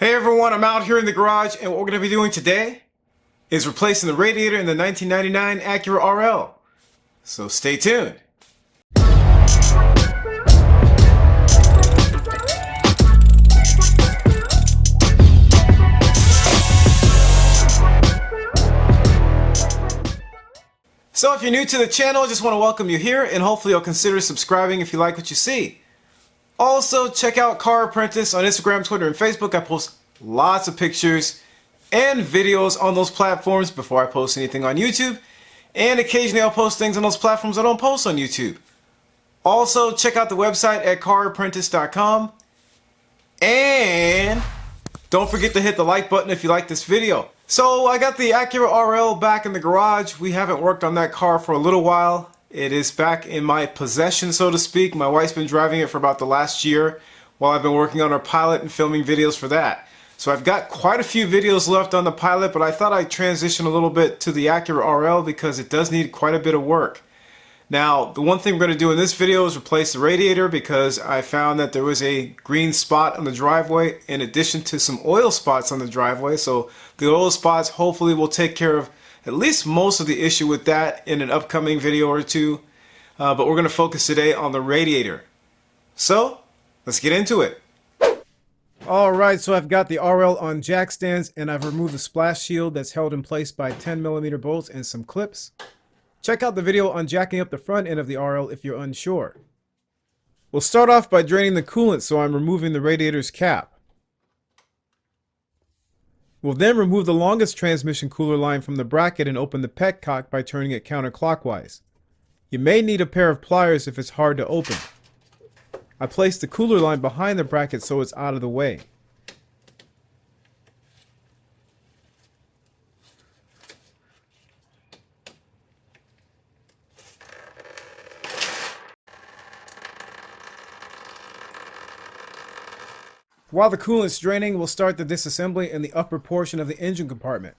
Hey everyone, I'm out here in the garage, and what we're going to be doing today is replacing the radiator in the 1999 Acura RL. So stay tuned. So if you're new to the channel, I just want to welcome you here, and hopefully you'll consider subscribing if you like what you see. Also, check out Car Apprentice on Instagram, Twitter, and Facebook. I post lots of pictures and videos on those platforms before I post anything on YouTube. And occasionally I'll post things on those platforms I don't post on YouTube. Also, check out the website at carapprentice.com. And don't forget to hit the like button if you like this video. So I got the Acura RL back in the garage. We haven't worked on that car for a little while. It is back in my possession, so to speak. My wife's been driving it for about the last year while I've been working on our pilot and filming videos for that. So I've got quite a few videos left on the pilot, but I thought I'd transition a little bit to the Acura RL because it does need quite a bit of work. Now, the one thing we're going to do in this video is replace the radiator because I found that there was a green spot on the driveway in addition to some oil spots on the driveway. So the oil spots hopefully will take care of at least most of the issue with that in an upcoming video or two. But we're going to focus today on the radiator. So, let's get into it. Alright, so I've got the RL on jack stands and I've removed the splash shield that's held in place by 10mm bolts and some clips. Check out the video on jacking up the front end of the RL if you're unsure. We'll start off by draining the coolant, so I'm removing the radiator's cap. We'll then remove the longest transmission cooler line from the bracket and open the petcock by turning it counterclockwise. You may need a pair of pliers if it's hard to open. I placed the cooler line behind the bracket so it's out of the way. While the coolant's draining, we'll start the disassembly in the upper portion of the engine compartment.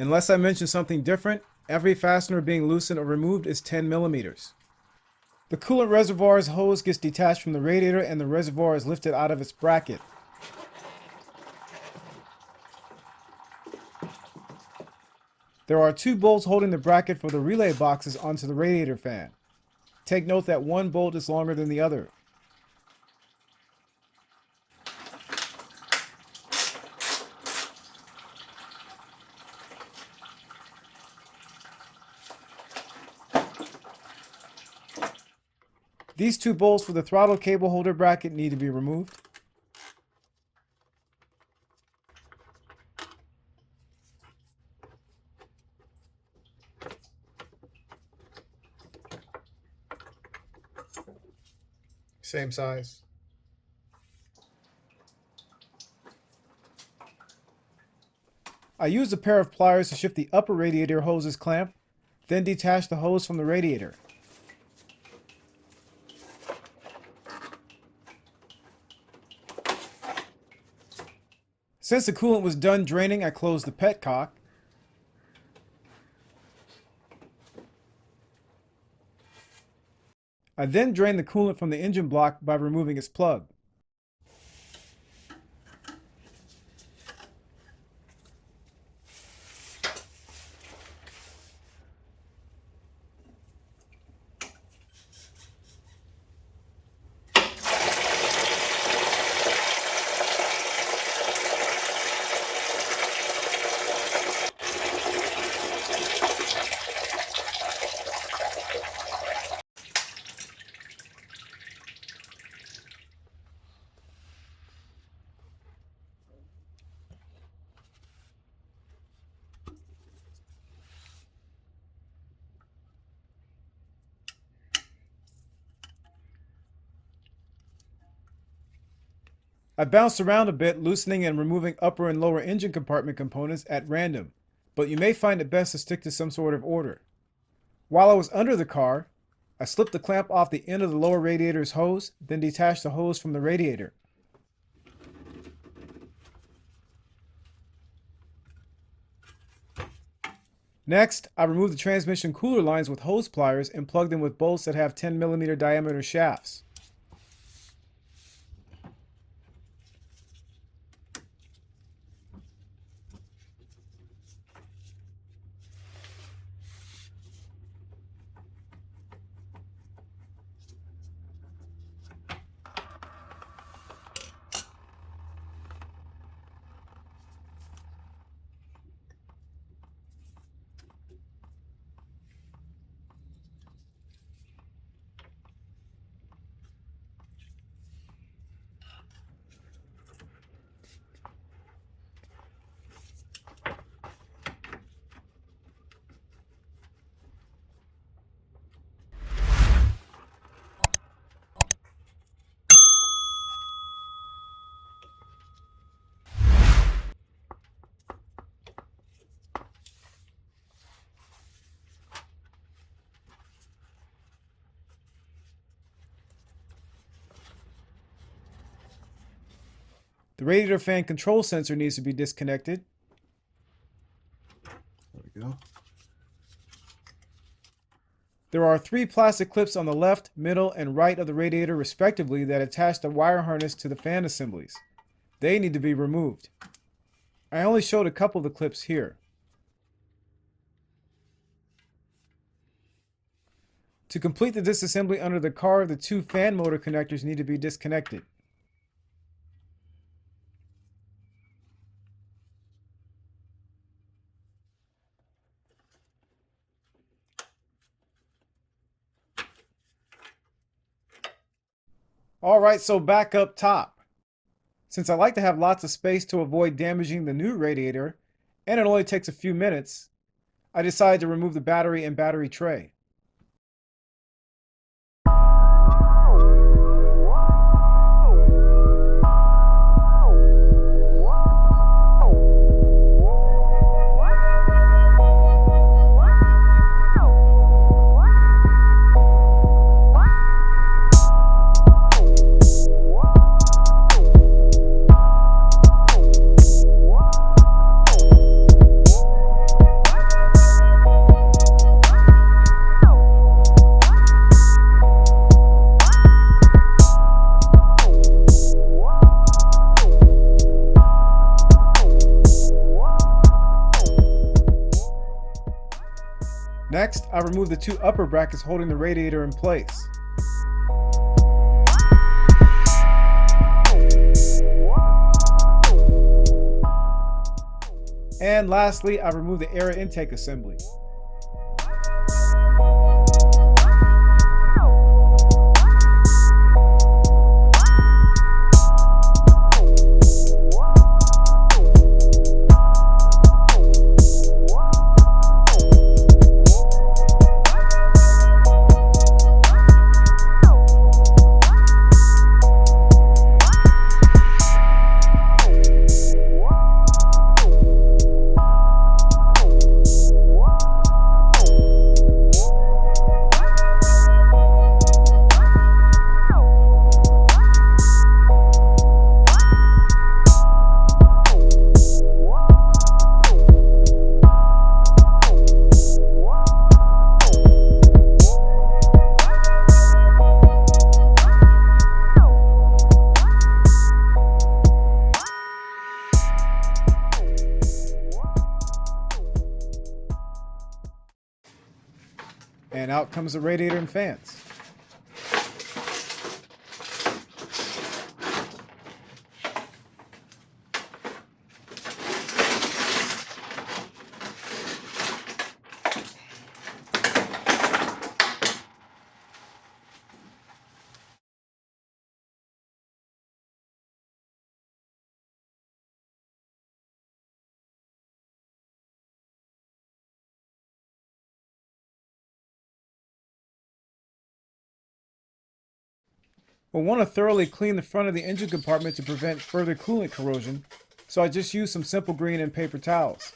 Unless I mention something different, every fastener being loosened or removed is 10mm. The coolant reservoir's hose gets detached from the radiator and the reservoir is lifted out of its bracket. There are two bolts holding the bracket for the relay boxes onto the radiator fan. Take note that one bolt is longer than the other. These two bolts for the throttle cable holder bracket need to be removed. Same size. I used a pair of pliers to shift the upper radiator hoses clamp, then detach the hose from the radiator. Since the coolant was done draining, I closed the petcock. I then drained the coolant from the engine block by removing its plug. I bounced around a bit, loosening and removing upper and lower engine compartment components at random, but you may find it best to stick to some sort of order. While I was under the car, I slipped the clamp off the end of the lower radiator's hose, then detached the hose from the radiator. Next, I removed the transmission cooler lines with hose pliers and plugged them with bolts that have 10mm diameter shafts. The radiator fan control sensor needs to be disconnected. There we go. There are 3 plastic clips on the left, middle, and right of the radiator respectively that attach the wire harness to the fan assemblies. They need to be removed. I only showed a couple of the clips here. To complete the disassembly under the car, the 2 fan motor connectors need to be disconnected. Alright, so back up top. Since I like to have lots of space to avoid damaging the new radiator, and it only takes a few minutes, I decided to remove the battery and battery tray. Next, I remove the 2 upper brackets holding the radiator in place. And lastly, I remove the air intake assembly. And out comes the radiator and fans. We'll want to thoroughly clean the front of the engine compartment to prevent further coolant corrosion, so I just used some simple green and paper towels.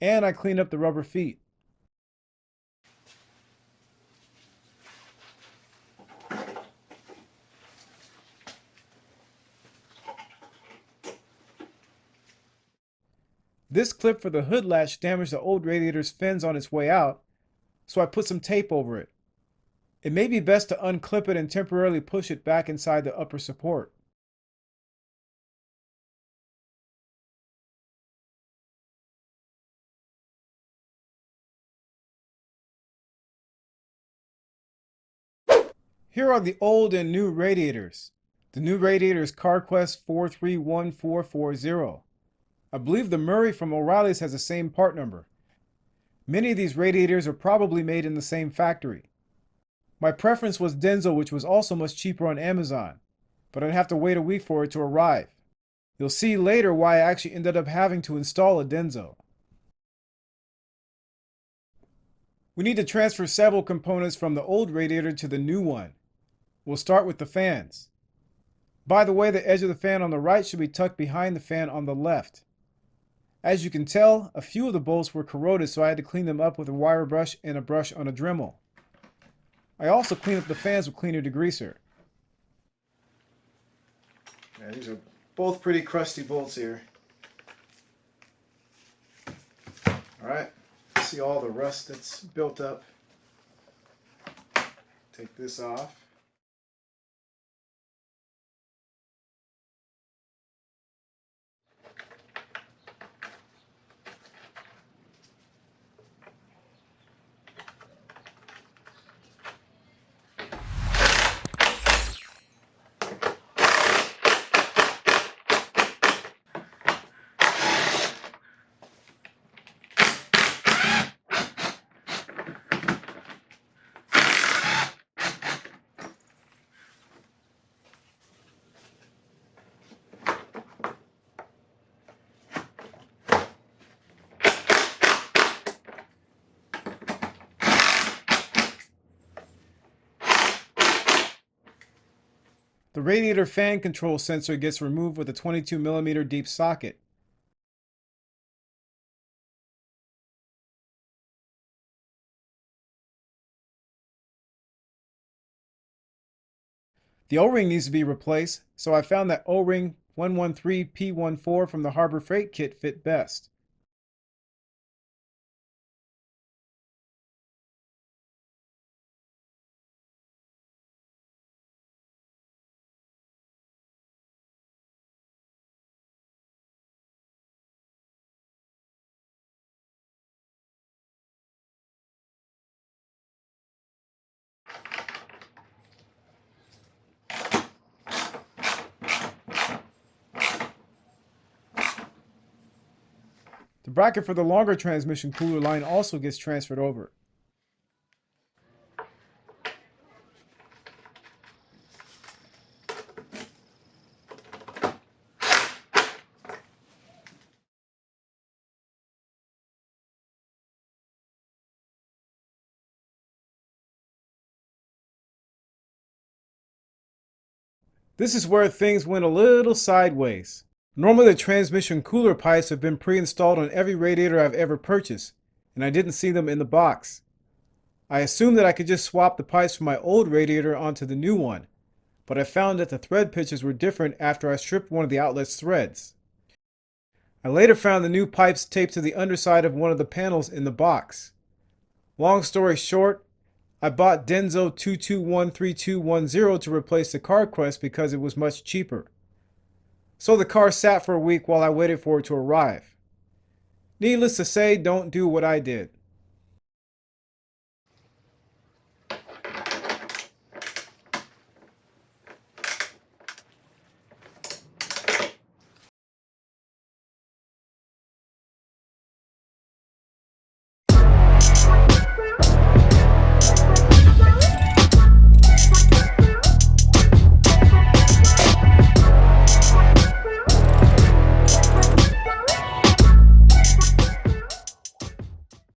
And I cleaned up the rubber feet. This clip for the hood latch damaged the old radiator's fins on its way out, so I put some tape over it. It may be best to unclip it and temporarily push it back inside the upper support. Here are the old and new radiators. The new radiator is CarQuest 431440. I believe the Murray from O'Reilly's has the same part number. Many of these radiators are probably made in the same factory. My preference was Denso, which was also much cheaper on Amazon, but I'd have to wait a week for it to arrive. You'll see later why I actually ended up having to install a Denso. We need to transfer several components from the old radiator to the new one. We'll start with the fans. By the way, the edge of the fan on the right should be tucked behind the fan on the left. As you can tell, a few of the bolts were corroded, so I had to clean them up with a wire brush and a brush on a Dremel. I also cleaned up the fans with cleaner degreaser. Yeah, these are both pretty crusty bolts here. Alright, see all the rust that's built up. Take this off. The radiator fan control sensor gets removed with a 22mm deep socket. The O-ring needs to be replaced, so I found that O-ring 113P14 from the Harbor Freight kit fit best. The bracket for the longer transmission cooler line also gets transferred over. This is where things went a little sideways. Normally the transmission cooler pipes have been pre-installed on every radiator I've ever purchased, and I didn't see them in the box. I assumed that I could just swap the pipes from my old radiator onto the new one, but I found that the thread pitches were different after I stripped one of the outlet's threads. I later found the new pipes taped to the underside of one of the panels in the box. Long story short, I bought Denso 22132110 to replace the CarQuest because it was much cheaper. So the car sat for a week while I waited for it to arrive. Needless to say, don't do what I did.